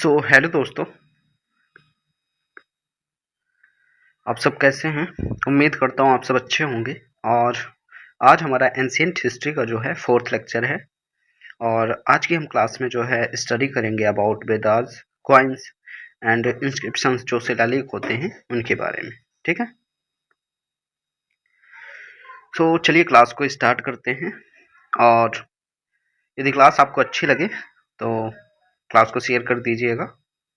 Hello दोस्तों। आप सब कैसे हैं? उम्मीद करता हूँ आप सब अच्छे होंगे। और आज हमारा एंशिएंट हिस्ट्री का जो है फोर्थ लेक्चर है। और आज की हम क्लास में जो है स्टडी करेंगे about Vedas, coins and inscriptions जो शिलालेख होते हैं उनके बारे में। ठीक है, तो चलिए क्लास को स्टार्ट करते हैं। और यदि क्लास आपको अच्छी लगे तो क्लास को शेयर कर दीजिएगा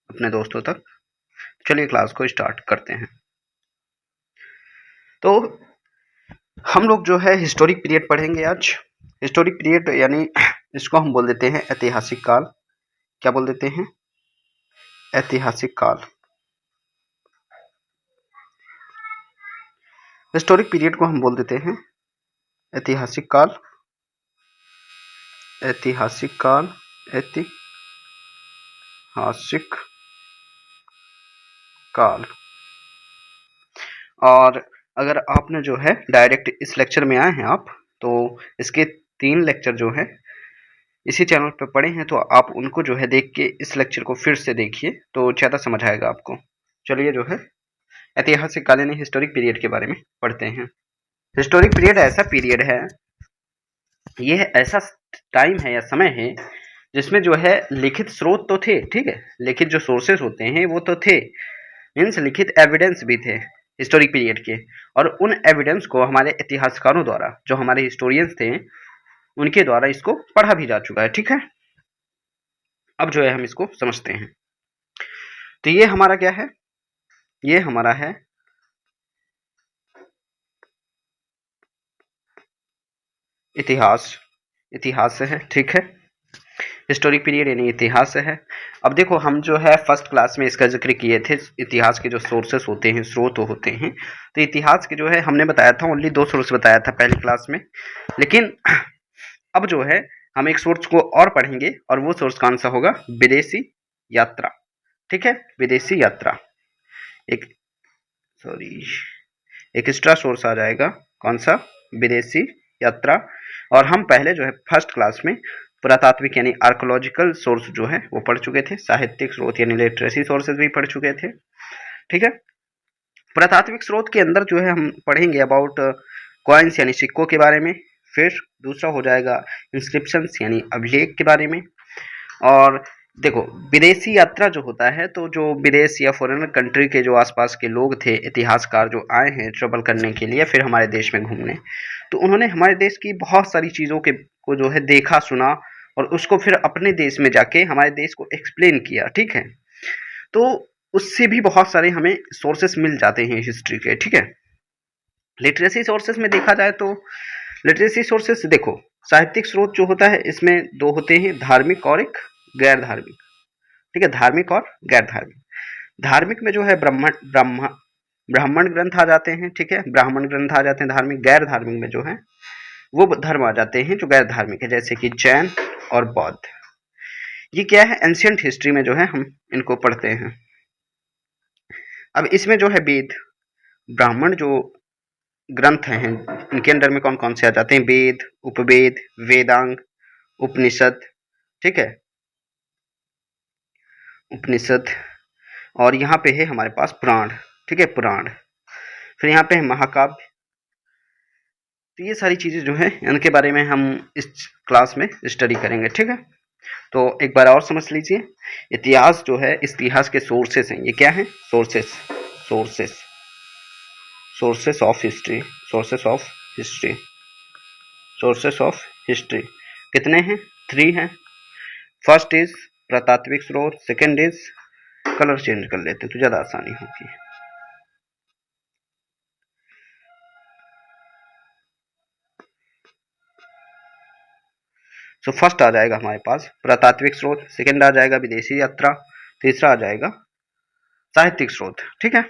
अपने दोस्तों तक। चलिए क्लास को स्टार्ट करते हैं। तो हम लोग जो है हिस्टोरिक पीरियड पढ़ेंगे आज। हिस्टोरिक पीरियड यानी इसको हम बोल देते हैं ऐतिहासिक काल। क्या बोल देते हैं? ऐतिहासिक काल। हिस्टोरिक पीरियड को हम बोल देते हैं ऐतिहासिक काल। ऐतिहासिक काल, ऐतिहासिक काल। और अगर आपने जो है डायरेक्ट इस लेक्चर में आए हैं आप, तो इसके 3 लेक्चर जो है इसी चैनल पर पढ़े हैं, तो आप उनको जो है देख के इस लेक्चर को फिर से देखिए तो ज़्यादा समझ आएगा आपको। चलिए जो है ऐतिहासिक काल यानी हिस्टोरिक पीरियड के बारे में पढ़ते हैं। हिस्टोरिक पीरियड ऐसा पीरियड है, यह ऐसा टाइम है या समय है जिसमें जो है लिखित स्रोत तो थे, ठीक है, लिखित जो सोर्सेस होते हैं वो तो थे, मीन्स लिखित एविडेंस भी थे हिस्टोरिक पीरियड के। और उन एविडेंस को हमारे इतिहासकारों द्वारा, जो हमारे हिस्टोरियंस थे, उनके द्वारा इसको पढ़ा भी जा चुका है। ठीक है, अब जो है हम इसको समझते हैं। तो ये हमारा क्या है? ये हमारा है इतिहास। इतिहास है, ठीक है। हिस्टोरिक पीरियड यानी इतिहास है। अब देखो, हम जो है फर्स्ट क्लास में इसका जिक्र किए थे, इतिहास के जो सोर्सेस होते हैं, स्रोत होते हैं। तो इतिहास के जो है हमने बताया था, ओनली 2 सोर्स बताया था पहली क्लास में। लेकिन अब जो है हम एक सोर्स को और पढ़ेंगे, और वो सोर्स कौन सा होगा? विदेशी यात्रा। ठीक है, विदेशी यात्रा एक, सॉरी, एक एक्स्ट्रा सोर्स आ जाएगा। कौन सा? विदेशी यात्रा। और हम पहले जो है फर्स्ट क्लास में पुरातात्विक यानी आर्कोलॉजिकल सोर्स जो है वो पढ़ चुके थे। साहित्यिक स्रोत यानी लिटरेसी सोर्सेज भी पढ़ चुके थे। ठीक है, पुरातात्विक स्रोत के अंदर जो है हम पढ़ेंगे अबाउट कॉइन्स यानी सिक्कों के बारे में। फिर दूसरा हो जाएगा इंस्क्रिप्शंस यानी अभिलेख के बारे में। और देखो, विदेशी यात्रा जो होता है, तो जो विदेश या फॉरेनर कंट्री के जो आसपास के लोग थे, इतिहासकार जो आए हैं ट्रेवल करने के लिए, फिर हमारे देश में घूमने, तो उन्होंने हमारे देश की बहुत सारी चीज़ों के को जो है देखा, सुना, और उसको फिर अपने देश में जाके हमारे देश को एक्सप्लेन किया। ठीक है, तो उससे भी बहुत सारे हमें सोर्सेस मिल जाते हैं हिस्ट्री के। ठीक है, लिटरेसी सोर्सेस में देखा जाए तो लिटरेसी सोर्सेस देखो, साहित्यिक स्रोत जो होता है इसमें 2 होते हैं, धार्मिक और एक गैर धार्मिक। ठीक है, धार्मिक और गैर धार्मिक। धार्मिक में जो है ब्राह्मण ग्रंथ आ जाते हैं। ठीक है, ब्राह्मण ग्रंथ आ जाते हैं धार्मिक। गैर धार्मिक में जो है वो धर्म आ जाते हैं जो गैर धार्मिक है, जैसे कि जैन और बौद्ध। ये क्या है? एंशियंट हिस्ट्री में जो है हम इनको पढ़ते हैं। अब इसमें जो है वेद, ब्राह्मण जो ग्रंथ हैं, इनके अंडर में कौन कौन से आ जाते हैं? वेद, उपवेद, वेदांग, उपनिषद। ठीक है, उपनिषद। और यहाँ पे है हमारे पास पुराण। ठीक है, पुराण। फिर यहाँ पे है महाकाव्य। तो ये सारी चीज़ें जो है इनके बारे में हम इस क्लास में स्टडी करेंगे। ठीक है, तो एक बार और समझ लीजिए, इतिहास जो है, इतिहास के सोर्सेस हैं। ये क्या है? Sources. Sources, sources of history. Sources of history. Sources of history कितने हैं? 3 हैं। फर्स्ट इज पुरातात्विक स्रोत, सेकंड इज, कलर चेंज कर लेते तो ज़्यादा आसानी होगी। सो फर्स्ट आ जाएगा हमारे पास पुरातात्विक स्रोत, सेकंड आ जाएगा विदेशी यात्रा, तीसरा आ जाएगा साहित्यिक स्रोत। ठीक है,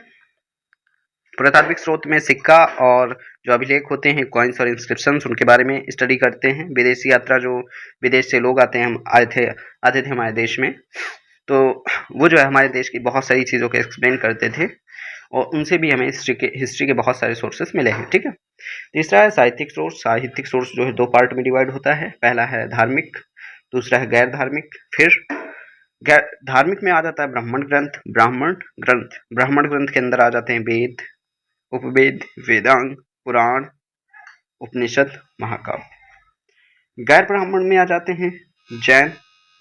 पुरातात्विक स्रोत में सिक्का और जो अभिलेख होते हैं, कॉइन्स और इंस्क्रिप्शंस, उनके बारे में स्टडी करते हैं। विदेशी यात्रा, जो विदेश से लोग आते हैं, हम आते थे हमारे देश में, तो वो जो है हमारे देश की बहुत सारी चीज़ों को एक्सप्लेन करते थे, और उनसे भी हमें हिस्ट्री के बहुत सारे सोर्सेस मिले हैं। ठीक है, तीसरा है साहित्यिक सोर्स। साहित्यिक सोर्स जो है 2 पार्ट में डिवाइड होता है। पहला है धार्मिक, दूसरा है गैर धार्मिक। फिर धार्मिक में आ जाता है ब्राह्मण ग्रंथ, ब्राह्मण ग्रंथ के अंदर आ जाते हैं वेद, उपवेद, वेदांग, पुराण, उपनिषद, महाकाव्य। गैर ब्राह्मण में आ जाते हैं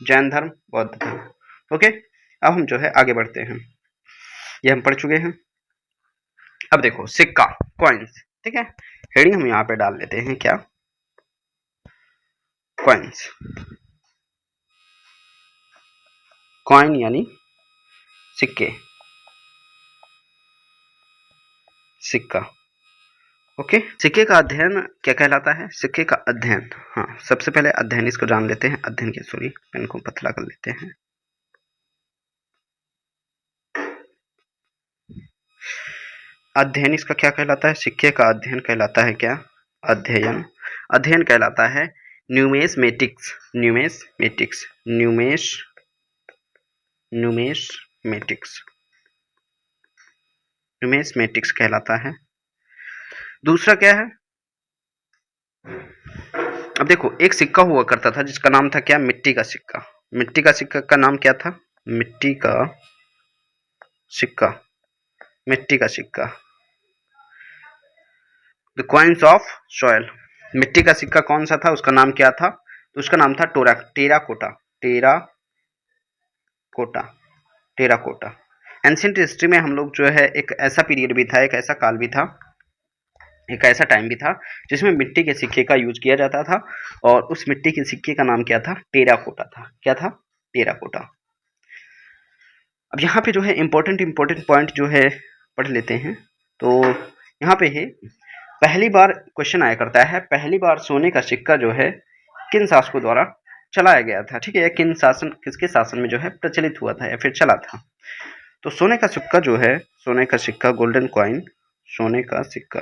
जैन धर्म, बौद्ध धर्म। ओके, अब हम जो है आगे बढ़ते हैं, ये हम पढ़ चुके हैं। अब देखो सिक्का, कॉइन्स, ठीक है, हेडिंग हम यहाँ पे डाल लेते हैं, क्या, कॉइन्स, कॉइन यानी सिक्के, सिक्का। ओके, सिक्के का अध्ययन क्या कहलाता है? सिक्के का अध्ययन, हाँ, सबसे पहले अध्ययन इसको जान लेते हैं, अध्ययन के, सॉरी पेन को पतला कर लेते हैं। अध्ययन इसका क्या कहलाता है? सिक्के का अध्ययन कहलाता है क्या? अध्ययन, अध्ययन कहलाता है न्यूमेस्मेटिक्स, न्यूमेस्मेटिक्स, न्यूमेस्मेटिक्स, न्यूमेस्मेटिक्स कहलाता है। दूसरा क्या है? अब देखो एक सिक्का हुआ करता था जिसका नाम था क्या? मिट्टी का सिक्का। मिट्टी का सिक्का का नाम क्या था? मिट्टी का सिक्का, मिट्टी का सिक्का। द कॉइन्स ऑफ सॉयल, मिट्टी का सिक्का कौन सा था? उसका नाम क्या था? तो उसका नाम था टेराकोटा, टेराकोटा। एंशिएंट हिस्ट्री में हम लोग जो है एक ऐसा पीरियड भी था, एक ऐसा काल भी था, एक ऐसा टाइम भी था जिसमें मिट्टी के सिक्के का यूज किया जाता था, और उस मिट्टी के सिक्के का नाम क्या था? टेराकोटा था। क्या था? टेराकोटा। अब यहाँ पे जो है इम्पोर्टेंट पॉइंट जो है पढ़ लेते हैं। तो यहाँ पे है, पहली बार क्वेश्चन आया करता है, पहली बार सोने का सिक्का जो है किन शासकों द्वारा चलाया गया था, ठीक है, किसके शासन में जो है प्रचलित हुआ था या फिर चला था। तो सोने का सिक्का जो है, सोने का सिक्का, गोल्डन कॉइन, सोने का सिक्का,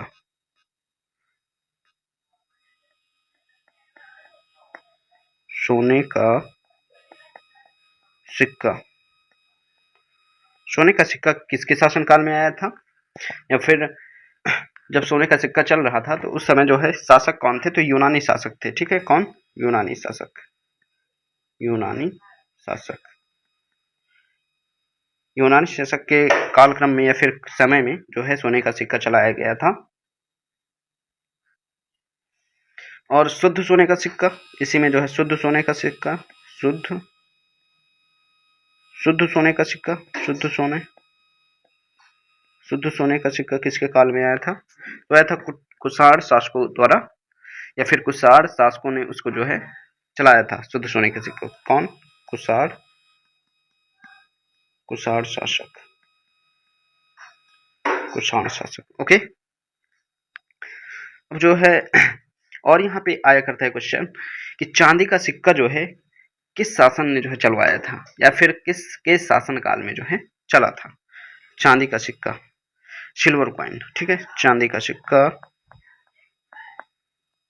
सोने का सिक्का, सोने का सिक्का किसके शासनकाल में आया था, या फिर जब सोने का सिक्का चल रहा था तो उस समय जो है शासक कौन थे? तो यूनानी शासक थे, ठीक है, कौन? यूनानी शासक, यूनानी शासक, यूनानी शासक के कालक्रम में या फिर समय में जो है सोने का सिक्का चलाया गया था। और शुद्ध सोने का सिक्का, इसी में जो है शुद्ध सोने का सिक्का, शुद्ध सोने का सिक्का, शुद्ध सोने का सिक्का किसके काल में आया था? तो आया था कुषाण शासकों द्वारा, या फिर कुषाण शासकों ने उसको जो है चलाया था, शुद्ध सोने के सिक्के। कौन? कुषाण शासक, कुषाण शासक। ओके, अब जो है और यहाँ पे आया करता है क्वेश्चन कि चांदी का सिक्का जो है किस शासन ने जो है चलवाया था, या फिर किसके शासन काल में जो है चला था? चांदी का सिक्का, सिल्वर कॉइन, ठीक है, चांदी का सिक्का,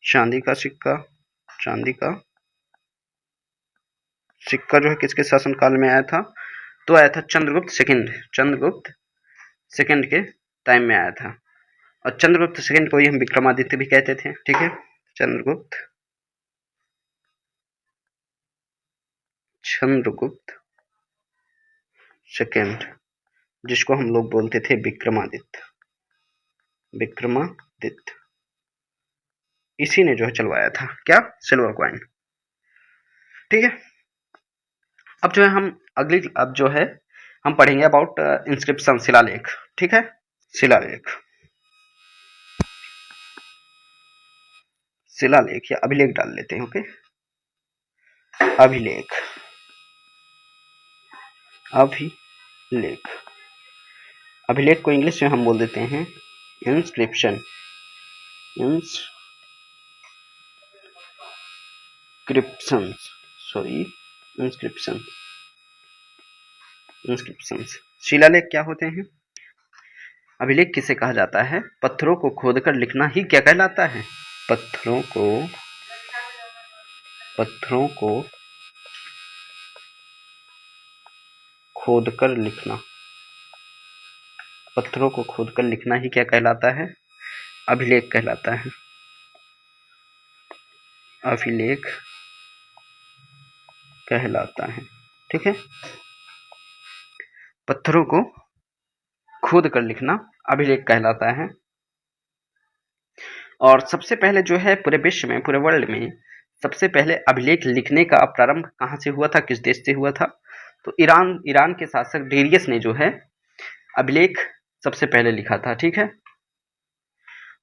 चांदी का सिक्का, चांदी का सिक्का जो है किसके शासन काल में आया था? तो आया था चंद्रगुप्त सेकंड के टाइम में आया था। और चंद्रगुप्त सेकंड को ही हम विक्रमादित्य भी कहते थे, ठीक है, चंद्रगुप्त सेकंड, जिसको हम लोग बोलते थे विक्रमादित्य, इसी ने जो है चलवाया था क्या? सिल्वर कॉइन, ठीक है। अब जो है अब जो है हम पढ़ेंगे अबाउट इंस्क्रिप्शन, शिलालेख, ठीक है, शिलालेख या अभिलेख डाल लेते हैं। ओके, अभिलेख, अभिलेख को इंग्लिश में हम बोल देते हैं इंस्क्रिप्शन, इंस्क्रिप्शंस। शिलालेख क्या होते हैं? अभिलेख किसे कहा जाता है? पत्थरों को खोदकर लिखना ही क्या कहलाता है? पत्थरों को खोदकर लिखना, पत्थरों को खोदकर लिखना ही क्या कहलाता है? अभिलेख कहलाता है, अभिलेख कहलाता है, ठीक है, पत्थरों को खोद कर लिखना अभिलेख कहलाता है। और सबसे पहले जो है पूरे विश्व में, पूरे वर्ल्ड में सबसे पहले अभिलेख लिखने का प्रारंभ कहाँ से हुआ था, किस देश से हुआ था? तो ईरान के शासक डेरियस ने जो है अभिलेख सबसे पहले लिखा था। ठीक है,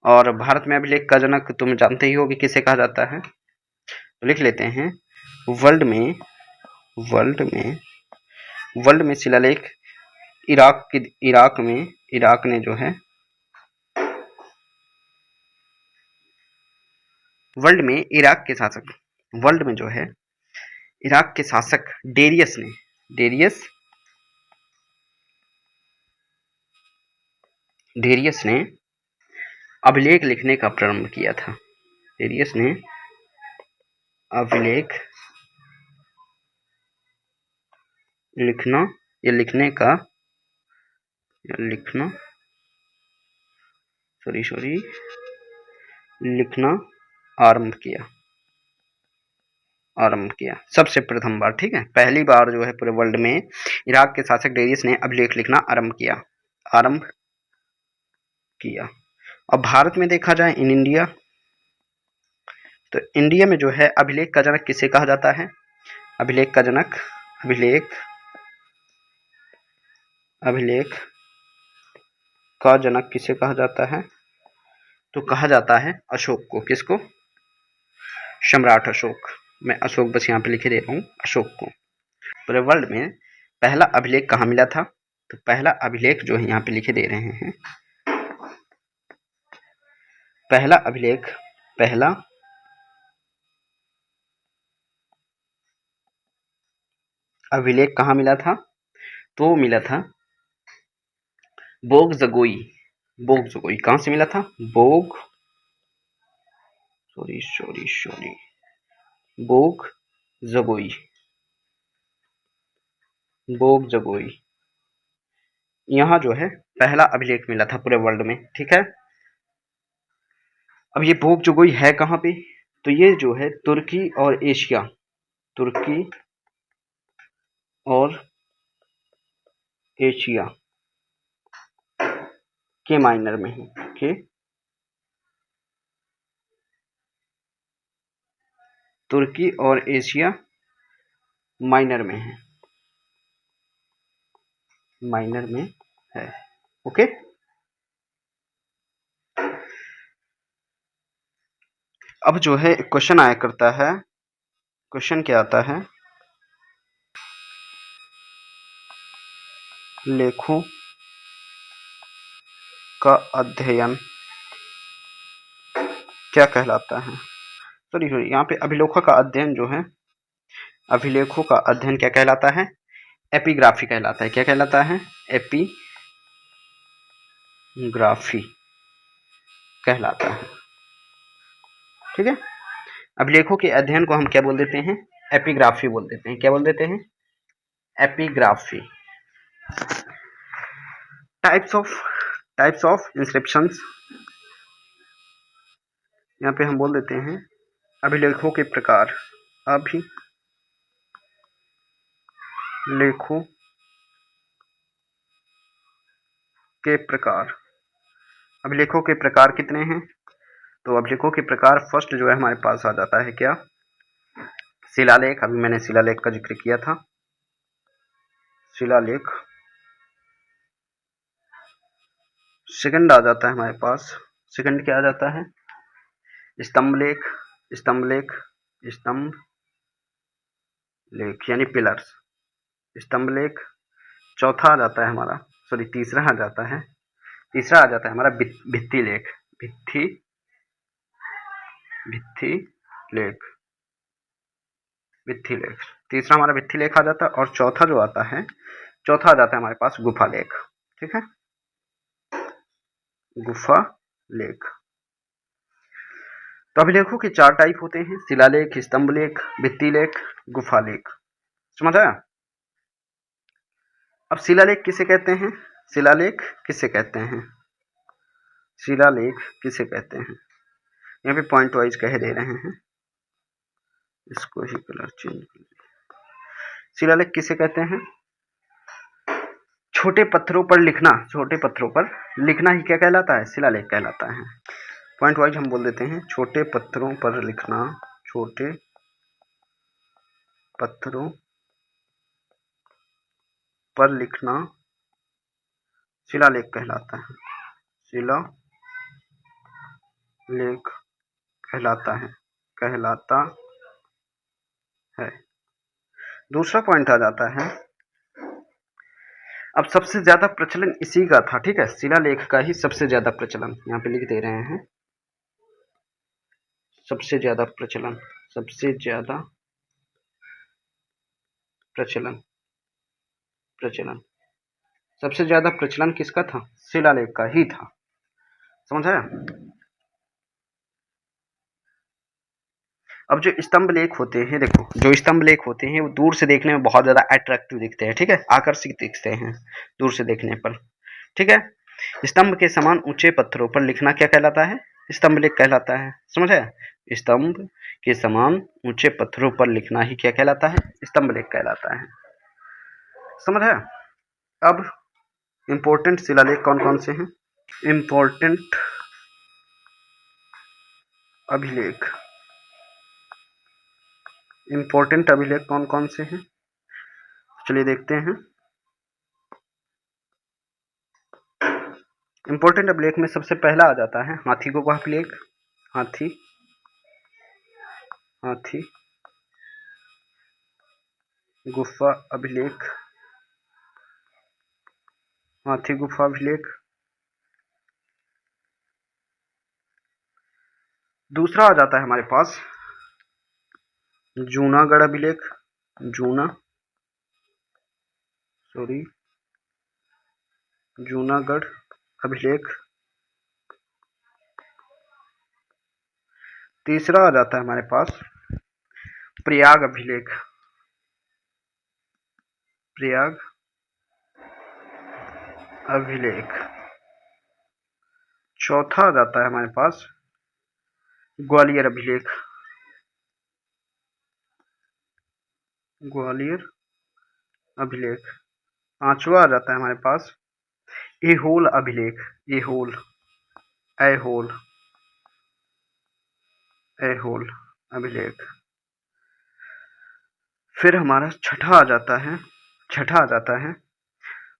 और भारत में अभिलेख का जनक तुम जानते ही हो कि किसे कहा जाता है, तो लिख लेते हैं। वर्ल्ड में शिलालेख इराक ने जो है वर्ल्ड में जो है इराक के शासक डेरियस ने अभिलेख लिखने का प्रारंभ किया था। डेरियस ने अभिलेख लिखना आरंभ किया सबसे प्रथम बार। ठीक है, पहली बार जो है पूरे वर्ल्ड में इराक के शासक डेरियस ने अभिलेख लिखना आरंभ किया। अब भारत में देखा जाए इन इंडिया, तो इंडिया में जो है अभिलेख का जनक किसे कहा जाता है? अभिलेख का जनक किसे कहा जाता है? तो कहा जाता है अशोक को। किसको? सम्राट अशोक। मैं अशोक बस यहाँ पे लिखे दे रहा हूँ, अशोक को। पूरे वर्ल्ड में पहला अभिलेख कहाँ मिला था? तो पहला अभिलेख जो है यहाँ पे लिखे दे रहे हैं। पहला अभिलेख कहाँ मिला था? तो मिला था बोग जगोई। कहाँ से मिला था? बोग जगोई। यहाँ जो है पहला अभिलेख मिला था पूरे वर्ल्ड में। ठीक है, अब ये बोग जगोई है कहाँ पे? तो ये जो है तुर्की और एशिया के माइनर में है। तुर्की और एशिया माइनर में है। ओके, अब जो है क्वेश्चन आया करता है। क्वेश्चन क्या आता है? लेखों का अध्ययन क्या कहलाता है? सॉरी, यहाँ पे अभिलेखों का अध्ययन जो है, अभिलेखों का अध्ययन क्या कहलाता है? एपिग्राफी कहलाता है। क्या कहलाता है? एपिग्राफी कहलाता है। ठीक है, अभिलेखों के अध्ययन को हम क्या बोल देते हैं? एपिग्राफी बोल देते हैं। क्या बोल देते हैं? एपिग्राफी। टाइप्स ऑफ इंस्क्रिप्शंस, यहाँ पे हम बोल देते हैं अभिलेखों के प्रकार। अभिलेखों के प्रकार कितने हैं? तो अभिलेखों के प्रकार फर्स्ट जो है हमारे पास आ जाता है क्या? शिलालेख। अभी मैंने शिलालेख का जिक्र किया था। शिलालेख। सेकंड आ जाता है हमारे पास, सेकंड क्या आ जाता है? स्तंभ लेख यानी पिलर्स, स्तंभ लेख। चौथा आ जाता है हमारा, सॉरी तीसरा आ जाता है हमारा भित्ति लेख। तीसरा हमारा भित्ति लेख आ जाता है, और चौथा आ जाता है हमारे पास गुफा लेख। ठीक है, गुफा लेख। तो अभिलेखों के 4 टाइप होते हैं: शिलालेख, स्तंभ लेख, भित्ति लेख, गुफा लेख। समझ आया? अब शिलालेख किसे कहते हैं? यहाँ पे पॉइंट वाइज कह दे रहे हैं, इसको ही कलर चेंज। शिलालेख किसे कहते हैं? छोटे पत्थरों पर लिखना, छोटे पत्थरों पर लिखना ही क्या कहलाता है? शिलालेख कहलाता है। पॉइंट वाइज हम बोल देते हैं, छोटे पत्थरों पर लिखना, छोटे पत्थरों पर लिखना शिलालेख कहलाता है, शिलालेख कहलाता है, कहलाता है। दूसरा पॉइंट आ जाता है, अब सबसे ज्यादा प्रचलन इसी का था, ठीक है, शिलालेख का ही सबसे ज्यादा प्रचलन, यहाँ पे लिख दे रहे हैं, सबसे ज्यादा प्रचलन, सबसे ज्यादा प्रचलन, प्रचलन, सबसे ज्यादा प्रचलन किसका था? शिलालेख का ही था, समझ आया? अब जो स्तंभ लेख होते हैं, देखो जो स्तंभ लेख होते हैं वो दूर से देखने में बहुत ज्यादा अट्रैक्टिव दिखते हैं, ठीक है, आकर्षित दिखते हैं दूर से देखने पर, ठीक है। स्तंभ के समान ऊंचे पत्थरों पर लिखना क्या कहलाता है? स्तंभ लेख कहलाता है, समझ आया? स्तंभ के समान ऊंचे पत्थरों पर लिखना ही क्या कहलाता है? स्तंभ लेख कहलाता है, समझ आया? अब इंपॉर्टेंट शिलालेख कौन कौन से हैं? इंपॉर्टेंट अभिलेख, इंपॉर्टेंट अभिलेख कौन कौन से हैं? चलिए देखते हैं। इंपॉर्टेंट अभिलेख में सबसे पहला आ जाता है हाथी गुफा अभिलेख, हाथी गुफा अभिलेख, हाथी गुफा अभिलेख। दूसरा आ जाता है हमारे पास जूनागढ़ अभिलेख, जूनागढ़ अभिलेख। तीसरा आ जाता है हमारे पास प्रयाग अभिलेख, प्रयाग अभिलेख। चौथा आ जाता है हमारे पास ग्वालियर अभिलेख, ग्वालियर अभिलेख। पांचवा आ जाता है हमारे पास ऐहोल अभिलेख, ऐहोल, ऐहोल, ऐहोल अभिलेख। फिर हमारा छठा आ जाता है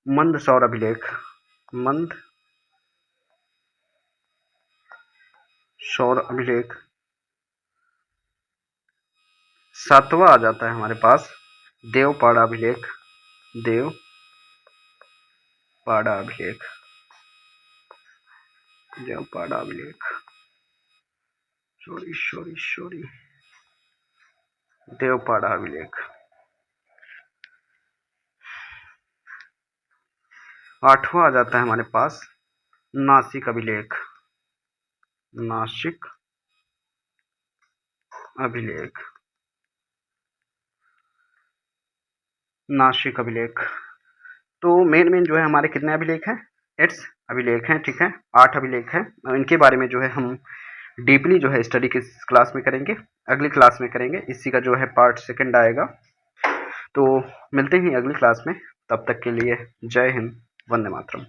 मंदसौर अभिलेख, मंदसौर अभिलेख। सातवां आ जाता है हमारे पास देवपाड़ा अभिलेख, देवपाड़ा अभिलेख, देवपाड़ा अभिलेख, सॉरी देवपाड़ा अभिलेख। आठवां आ जाता है हमारे पास नासिक अभिलेख, नासिक अभिलेख, नासिक अभिलेख। तो मेन जो है हमारे कितने अभिलेख हैं? 8 अभिलेख हैं, ठीक है, 8 अभिलेख हैं। इनके बारे में जो है हम डीपली जो है स्टडी किस क्लास में करेंगे? अगली क्लास में करेंगे। इसी का जो है पार्ट 2 आएगा। तो मिलते हैं अगली क्लास में, तब तक के लिए जय हिंद, वंदे मातरम।